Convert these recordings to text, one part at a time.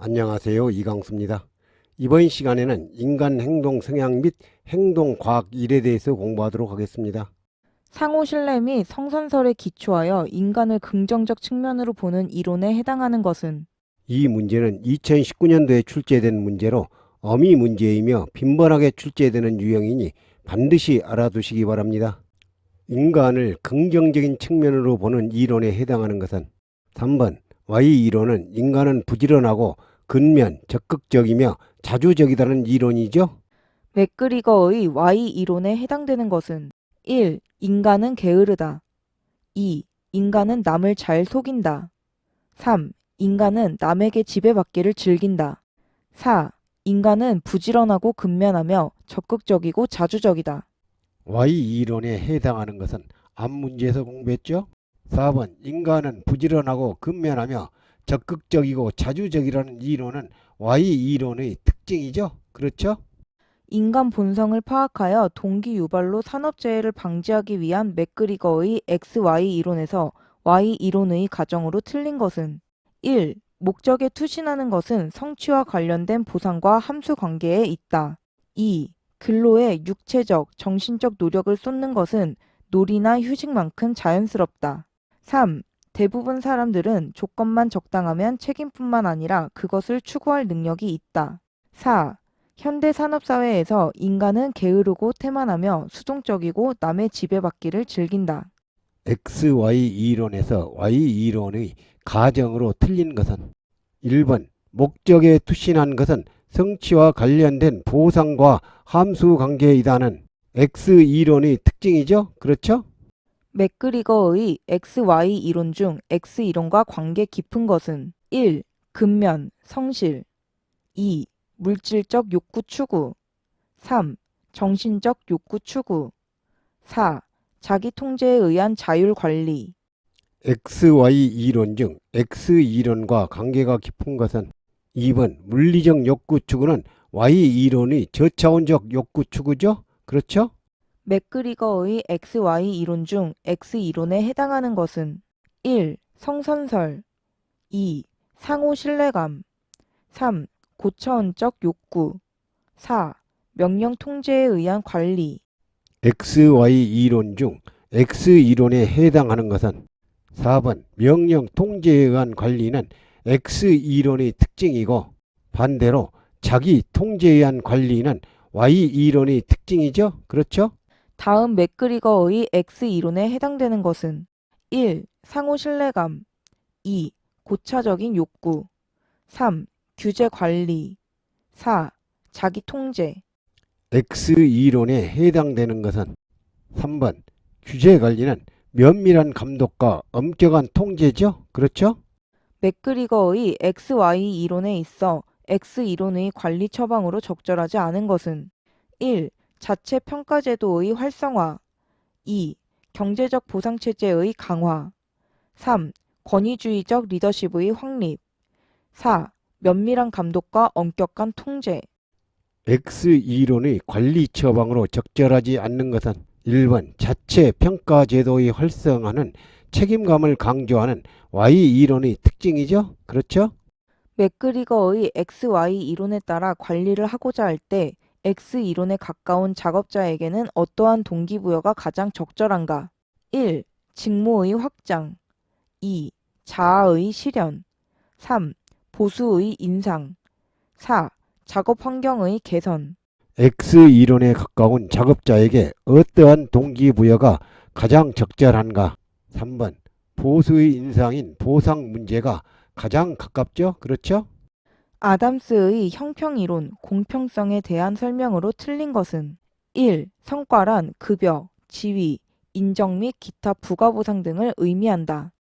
안녕하세요. 이강수입니다. 이번 시간에는 인간 행동 성향 및 행동 과학 일에 대해서 공부하도록 하겠습니다. 상호 신뢰 및 성선설에 기초하여 인간을 긍정적 측면으로 보는 이론에 해당하는 것은 이 문제는 2019년도에 출제된 문제로 어미 문제이며 빈번하게 출제되는 유형이니 반드시 알아두시기 바랍니다. 인간을 긍정적인 측면으로 보는 이론에 해당하는 것은 3번 Y 이론은 인간은 부지런하고 근면, 적극적이며 자주적이다는 이론이죠. 맥그리거의 Y 이론에 해당되는 것은 1. 인간은 게으르다. 2. 인간은 남을 잘 속인다. 3. 인간은 남에게 지배받기를 즐긴다. 4. 인간은 부지런하고 근면하며 적극적이고 자주적이다. Y 이론에 해당하는 것은 앞 문제에서 공부했죠. 4번 인간은 부지런하고 근면하며 적극적이고 자주적이라는 이론은 Y 이론의 특징이죠. 그렇죠? 인간 본성을 파악하여 동기 유발로 산업재해를 방지하기 위한 맥그리거의 XY 이론에서 Y 이론의 가정으로 틀린 것은 1. 목적에 투신하는 것은 성취와 관련된 보상과 함수 관계에 있다. 2. 근로에 육체적, 정신적 노력을 쏟는 것은 놀이나 휴식만큼 자연스럽다. 3. 대부분 사람들은 조건만 적당하면 책임뿐만 아니라 그것을 추구할 능력이 있다. 4. 현대 산업사회에서 인간은 게으르고 태만하며 수동적이고 남의 지배받기를 즐긴다. XY 이론에서 Y 이론의 가정으로 틀린 것은 1번 목적에 투신한 것은 성취와 관련된 보상과 함수 관계이다는 X 이론의 특징이죠. 그렇죠? 맥그리거의 XY 이론 중 X 이론과 관계 깊은 것은 1. 근면, 성실 2. 물질적 욕구 추구 3. 정신적 욕구 추구 4. 자기 통제에 의한 자율 관리 XY 이론 중 X 이론과 관계가 깊은 것은 2번 물리적 욕구 추구는 Y 이론의 저차원적 욕구 추구죠? 그렇죠? 맥그리거의 XY 이론 중 X 이론에 해당하는 것은 1. 성선설 2. 상호 신뢰감 3. 고차원적 욕구 4. 명령 통제에 의한 관리 XY 이론 중 X 이론에 해당하는 것은 4번 명령 통제에 의한 관리는 X 이론의 특징이고 반대로 자기 통제에 의한 관리는 Y 이론의 특징이죠? 그렇죠? 다음 맥그리거의 X 이론에 해당되는 것은 1. 상호 신뢰감 2. 고차적인 욕구 3. 규제 관리 4. 자기 통제 X 이론에 해당되는 것은 3번 규제 관리는 면밀한 감독과 엄격한 통제죠? 그렇죠? 맥그리거의 XY 이론에 있어 X 이론의 관리 처방으로 적절하지 않은 것은 1. 자체 평가 제도의 활성화 2. 경제적 보상체제의 강화 3. 권위주의적 리더십의 확립 4. 면밀한 감독과 엄격한 통제 X 이론의 관리 처방으로 적절하지 않는 것은 1번 자체 평가 제도의 활성화는 책임감을 강조하는 Y 이론의 특징이죠? 그렇죠? 맥그리거의 XY 이론에 따라 관리를 하고자 할 때 X 이론에 가까운 작업자에게는 어떠한 동기부여가 가장 적절한가? 1. 직무의 확장 2. 자아의 실현 3. 보수의 인상 4. 작업 환경의 개선 X 이론에 가까운 작업자에게 어떠한 동기부여가 가장 적절한가? 3번 보수의 인상인 보상 문제가 가장 가깝죠? 그렇죠? 아담스의 형평이론 공평성에 대한 설명으로 틀린 것은 1. 성과란 급여, 지위, 인정 및 기타 부가보상 등을 의미한다.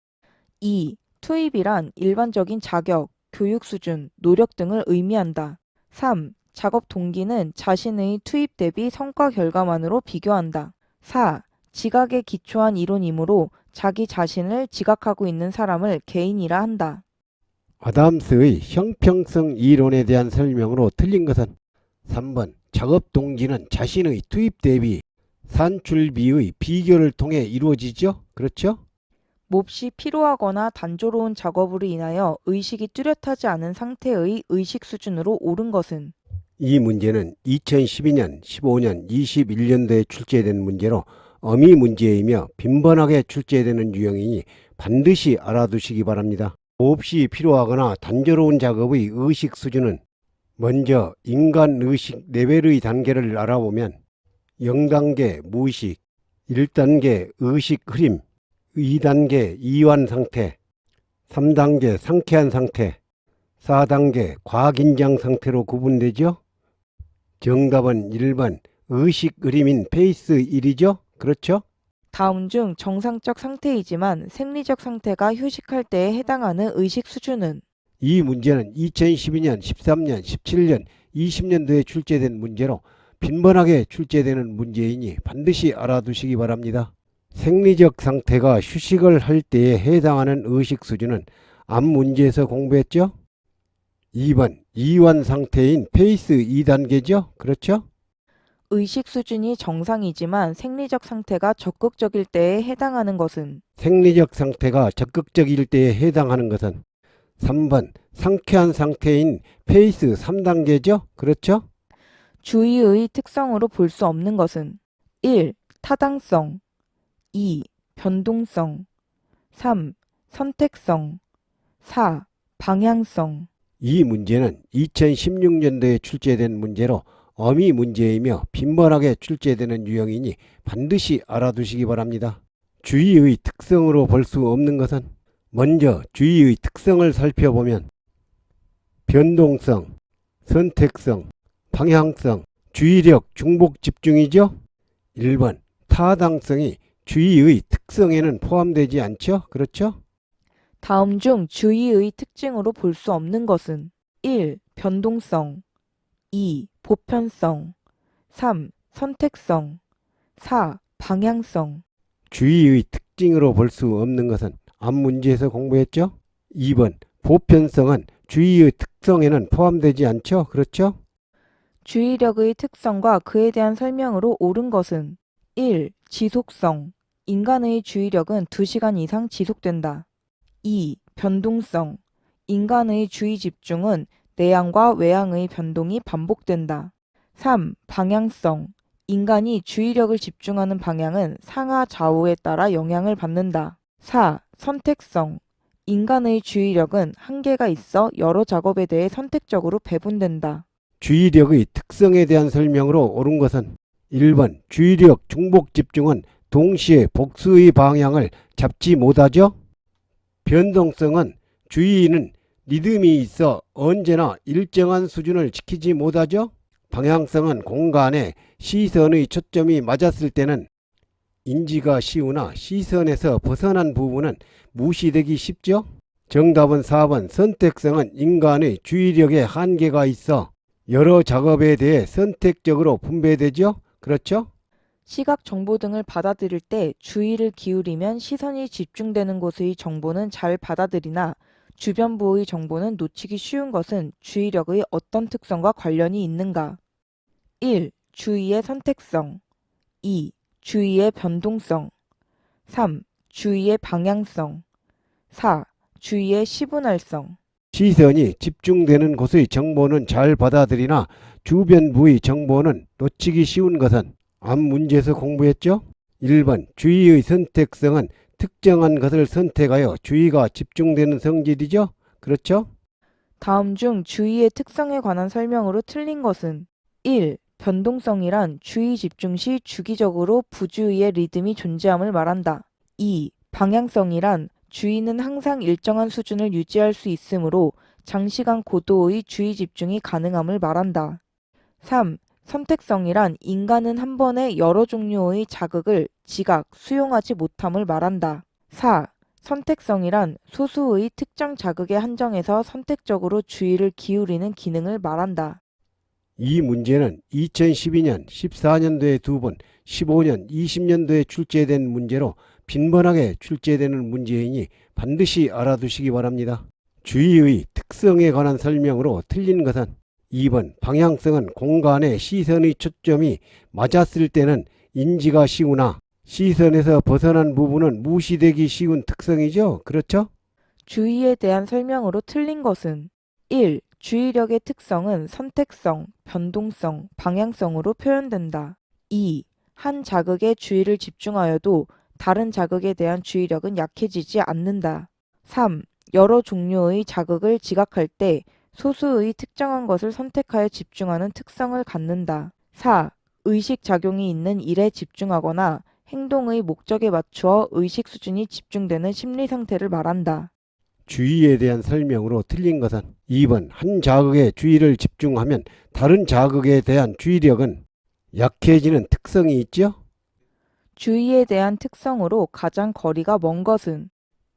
2. 투입이란 일반적인 자격, 교육 수준, 노력 등을 의미한다. 3. 작업 동기는 자신의 투입 대비 성과 결과만으로 비교한다. 4. 지각에 기초한 이론이므로 자기 자신을 지각하고 있는 사람을 개인이라 한다. 아담스의 형평성 이론에 대한 설명으로 틀린 것은 3번 작업 동기는 자신의 투입 대비 산출비의 비교를 통해 이루어지죠? 그렇죠? 몹시 피로하거나 단조로운 작업으로 인하여 의식이 뚜렷하지 않은 상태의 의식 수준으로 오른 것은 이 문제는 2012년, 15년, 21년도에 출제된 문제로 어미 문제이며 빈번하게 출제되는 유형이니 반드시 알아두시기 바랍니다. 몹시 피로하거나 단조로운 작업의 의식 수준은 먼저 인간 의식 레벨의 단계를 알아보면 0단계 무의식, 1단계 의식 흐림, 2단계 이완 상태, 3단계 상쾌한 상태, 4단계 과긴장 상태로 구분되죠. 정답은 1번 의식 흐림인 페이스 1이죠. 그렇죠? 다음 중 정상적 상태이지만 생리적 상태가 휴식할 때에 해당하는 의식 수준은 이 문제는 2012년, 13년, 17년, 20년도에 출제된 문제로 빈번하게 출제되는 문제이니 반드시 알아두시기 바랍니다. 생리적 상태가 휴식을 할 때에 해당하는 의식 수준은 앞 문제에서 공부했죠? 2번 이완 상태인 페이스 2단계죠? 그렇죠? 의식 수준이 정상이지만 생리적 상태가 적극적일 때에 해당하는 것은 생리적 상태가 적극적일 때에 해당하는 것은 3번 상쾌한 상태인 페이스 3단계죠? 그렇죠? 주의의 특성으로 볼 수 없는 것은 1. 타당성 2. 변동성 3. 선택성 4. 방향성 이 문제는 2016년도에 출제된 문제로 어미 문제이며 빈번하게 출제되는 유형이니 반드시 알아두시기 바랍니다. 주의의 특성으로 볼 수 없는 것은 먼저 주의의 특성을 살펴보면 변동성, 선택성, 방향성, 주의력, 중복 집중이죠. 1번 타당성이 주의의 특성에는 포함되지 않죠. 그렇죠? 다음 중 주의의 특징으로 볼 수 없는 것은 1. 변동성 2. 보편성 3. 선택성 4. 방향성 주의의 특징으로 볼 수 없는 것은 앞 문제에서 공부했죠. 2번 보편성은 주의의 특성에는 포함되지 않죠. 그렇죠? 주의력의 특성과 그에 대한 설명으로 옳은 것은 1. 지속성 인간의 주의력은 2시간 이상 지속된다. 2. 변동성 인간의 주의 집중은 내향과 외향의 변동이 반복된다. 3. 방향성 인간이 주의력을 집중하는 방향은 상하 좌우에 따라 영향을 받는다. 4. 선택성 인간의 주의력은 한계가 있어 여러 작업에 대해 선택적으로 배분된다. 주의력의 특성에 대한 설명으로 옳은 것은 1번 주의력 중복 집중은 동시에 복수의 방향을 잡지 못하죠. 변동성은 주의는 리듬이 있어 언제나 일정한 수준을 지키지 못하죠. 방향성은 공간에 시선의 초점이 맞았을 때는 인지가 쉬우나 시선에서 벗어난 부분은 무시되기 쉽죠. 정답은 4번 선택성은 인간의 주의력에 한계가 있어 여러 작업에 대해 선택적으로 분배되죠. 그렇죠? 시각 정보 등을 받아들일 때 주의를 기울이면 시선이 집중되는 곳의 정보는 잘 받아들이나 주변부의 정보는 놓치기 쉬운 것은 주의력의 어떤 특성과 관련이 있는가? 1. 주의의 선택성 2. 주의의 변동성 3. 주의의 방향성 4. 주의의 시분할성 시선이 집중되는 곳의 정보는 잘 받아들이나 주변부의 정보는 놓치기 쉬운 것은 앞 문제에서 공부했죠. 1번 주의의 선택성은 특정한 것을 선택하여 주의가 집중되는 성질이죠. 그렇죠? 다음 중 주의의 특성에 관한 설명으로 틀린 것은 1. 변동성이란 주의 집중 시 주기적으로 부주의의 리듬이 존재함을 말한다. 2. 방향성이란 주의는 항상 일정한 수준을 유지할 수 있으므로 장시간 고도의 주의 집중이 가능함을 말한다. 3. 선택성이란 인간은 한 번에 여러 종류의 자극을 지각, 수용하지 못함을 말한다. 4. 선택성이란 소수의 특정 자극에 한정해서 선택적으로 주의를 기울이는 기능을 말한다. 이 문제는 2012년, 14년도에 2번, 15년, 20년도에 출제된 문제로 빈번하게 출제되는 문제이니 반드시 알아두시기 바랍니다. 주의의 특성에 관한 설명으로 틀린 것은 2번 방향성은 공간에 시선의 초점이 맞았을 때는 인지가 쉬우나 시선에서 벗어난 부분은 무시되기 쉬운 특성이죠. 그렇죠? 주의에 대한 설명으로 틀린 것은 1. 주의력의 특성은 선택성, 변동성, 방향성으로 표현된다. 2. 한 자극에 주의를 집중하여도 다른 자극에 대한 주의력은 약해지지 않는다. 3. 여러 종류의 자극을 지각할 때 소수의 특정한 것을 선택하여 집중하는 특성을 갖는다. 4. 의식작용이 있는 일에 집중하거나 행동의 목적에 맞추어 의식 수준이 집중되는 심리 상태를 말한다. 주의에 대한 설명으로 틀린 것은 2번 한 자극에 주의를 집중하면 다른 자극에 대한 주의력은 약해지는 특성이 있죠. 주의에 대한 특성으로 가장 거리가 먼 것은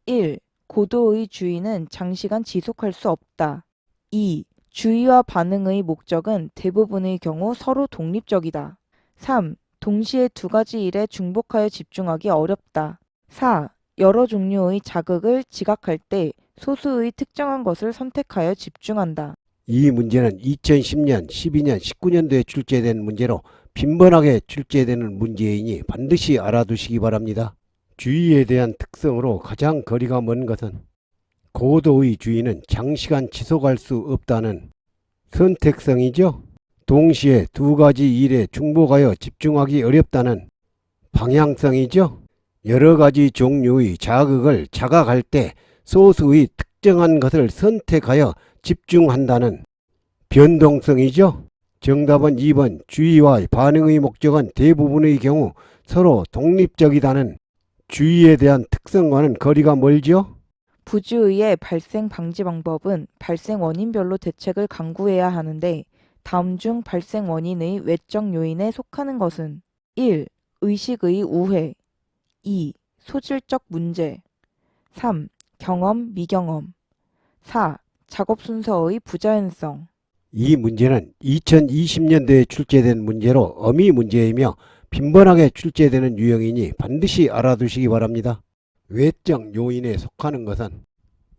1. 고도의 주의는 장시간 지속할 수 없다. 2. 주의와 반응의 목적은 대부분의 경우 서로 독립적이다. 3. 동시에 두 가지 일에 중복하여 집중하기 어렵다. 4. 여러 종류의 자극을 지각할 때 소수의 특정한 것을 선택하여 집중한다. 이 문제는 2010년, 12년, 19년도에 출제된 문제로 빈번하게 출제되는 문제이니 반드시 알아두시기 바랍니다. 주의에 대한 특성으로 가장 거리가 먼 것은 고도의 주의는 장시간 지속할 수 없다는 선택성이죠. 동시에 두 가지 일에 중복하여 집중하기 어렵다는 방향성이죠. 여러 가지 종류의 자극을 자각할 때 소수의 특정한 것을 선택하여 집중한다는 변동성이죠. 정답은 2번 주의와 반응의 목적은 대부분의 경우 서로 독립적이다는 주의에 대한 특성과는 거리가 멀죠. 부주의의 발생 방지 방법은 발생 원인별로 대책을 강구해야 하는데 다음 중 발생 원인의 외적 요인에 속하는 것은 1. 의식의 우회 2. 소질적 문제 3. 경험, 미경험 4. 작업 순서의 부자연성 이 문제는 2020년도에 출제된 문제로 어미 문제이며 빈번하게 출제되는 유형이니 반드시 알아두시기 바랍니다. 외적 요인에 속하는 것은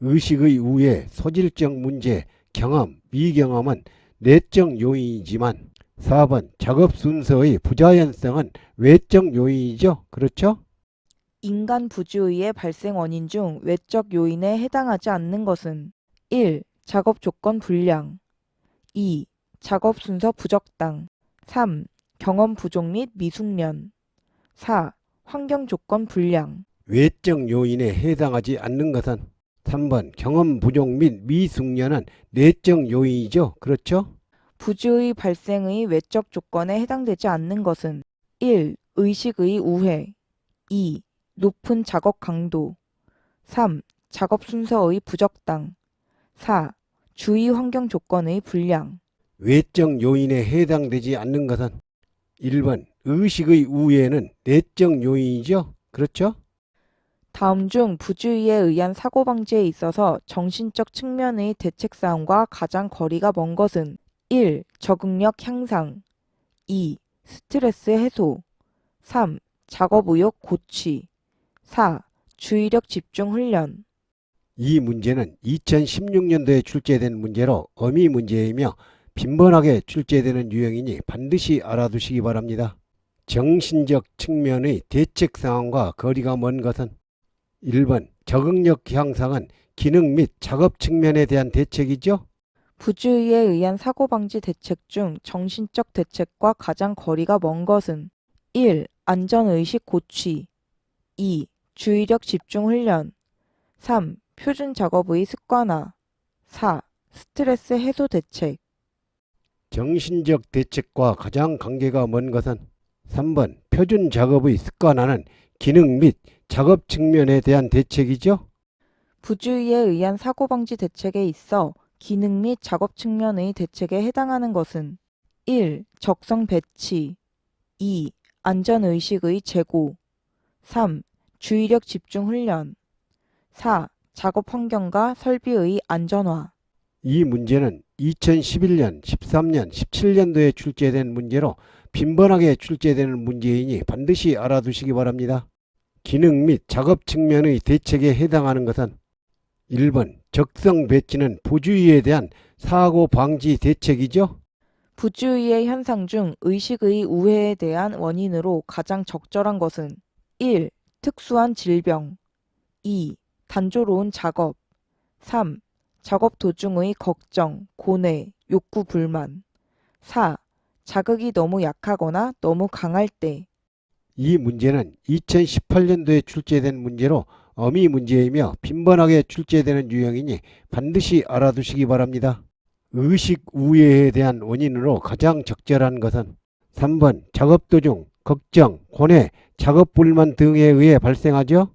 의식의 우회, 소질적 문제, 경험, 미경험은 내적 요인이지만 4번 작업 순서의 부자연성은 외적 요인이죠. 그렇죠? 인간 부주의의 발생 원인 중 외적 요인에 해당하지 않는 것은 1. 작업 조건 불량 2. 작업 순서 부적당 3. 경험 부족 및 미숙련 4. 환경 조건 불량 외적 요인에 해당하지 않는 것은 3번 경험 부족 및 미숙련은 내적 요인이죠. 그렇죠? 부주의 발생의 외적 조건에 해당되지 않는 것은 1. 의식의 우회 2. 높은 작업 강도 3. 작업 순서의 부적당 4. 주의 환경 조건의 불량 외적 요인에 해당되지 않는 것은 1번 의식의 우회는 내적 요인이죠. 그렇죠? 다음 중 부주의에 의한 사고 방지에 있어서 정신적 측면의 대책 사항과 가장 거리가 먼 것은 1. 적응력 향상 2. 스트레스 해소 3. 작업 의욕 고취 4. 주의력 집중 훈련 이 문제는 2016년도에 출제된 문제로 어미 문제이며 빈번하게 출제되는 유형이니 반드시 알아두시기 바랍니다. 정신적 측면의 대책 상황과 거리가 먼 것은 1번 적응력 향상은 기능 및 작업 측면에 대한 대책이죠. 부주의에 의한 사고 방지 대책 중 정신적 대책과 가장 거리가 먼 것은 1. 안전의식 고취 2. 주의력 집중 훈련 3. 표준 작업의 습관화 4. 스트레스 해소 대책 정신적 대책과 가장 관계가 먼 것은 3번 표준 작업의 습관화는 기능 및 작업 측면에 대한 대책이죠. 부주의에 의한 사고 방지 대책에 있어 기능 및 작업 측면의 대책에 해당하는 것은 1. 적성 배치 2. 안전의식의 제고 3. 주의력 집중 훈련 4. 작업 환경과 설비의 안전화 이 문제는 2011년, 13년, 17년도에 출제된 문제로 빈번하게 출제되는 문제이니 반드시 알아두시기 바랍니다. 기능 및 작업 측면의 대책에 해당하는 것은 1번 적성 배치는 부주의에 대한 사고 방지 대책이죠. 부주의의 현상 중 의식의 우회에 대한 원인으로 가장 적절한 것은 1. 특수한 질병. 2. 단조로운 작업. 3. 작업 도중의 걱정, 고뇌, 욕구 불만. 4. 자극이 너무 약하거나 너무 강할 때. 이 문제는 2018년도에 출제된 문제로 어미 문제이며 빈번하게 출제되는 유형이니 반드시 알아두시기 바랍니다. 의식 우회에 대한 원인으로 가장 적절한 것은 3번 작업 도중 걱정, 고뇌, 작업 불만 등에 의해 발생하죠.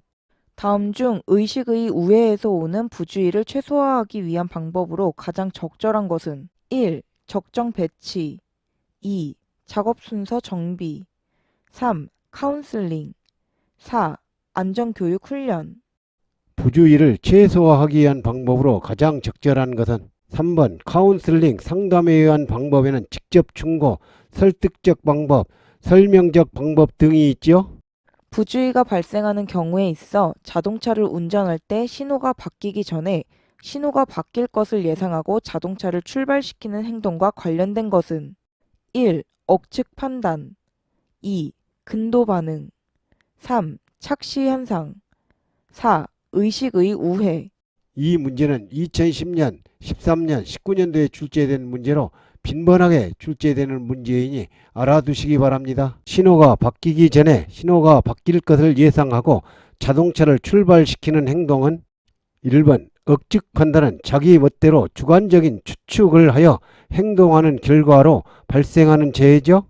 다음 중 의식의 우회에서 오는 부주의를 최소화하기 위한 방법으로 가장 적절한 것은 1. 적정 배치. 2. 작업 순서 정비. 3. 카운슬링. 4. 안전교육 훈련. 부주의를 최소화하기 위한 방법으로 가장 적절한 것은 3번 카운슬링 상담에 의한 방법에는 직접 충고, 설득적 방법, 설명적 방법 등이 있죠. 부주의가 발생하는 경우에 있어 자동차를 운전할 때 신호가 바뀌기 전에 신호가 바뀔 것을 예상하고 자동차를 출발시키는 행동과 관련된 것은 1. 억측 판단. 2. 근도 반응. 3. 착시 현상. 4. 의식의 우회. 이 문제는 2010년, 13년, 19년도에 출제된 문제로 빈번하게 출제되는 문제이니 알아두시기 바랍니다. 신호가 바뀌기 전에 신호가 바뀔 것을 예상하고 자동차를 출발시키는 행동은 1번 억측 판단은 자기 멋대로 주관적인 추측을 하여 행동하는 결과로 발생하는 재해죠.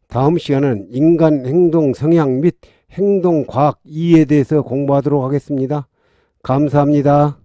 다음 시간은 인간 행동 성향 및 행동 과학 이해에 대해서 공부하도록 하겠습니다. 감사합니다.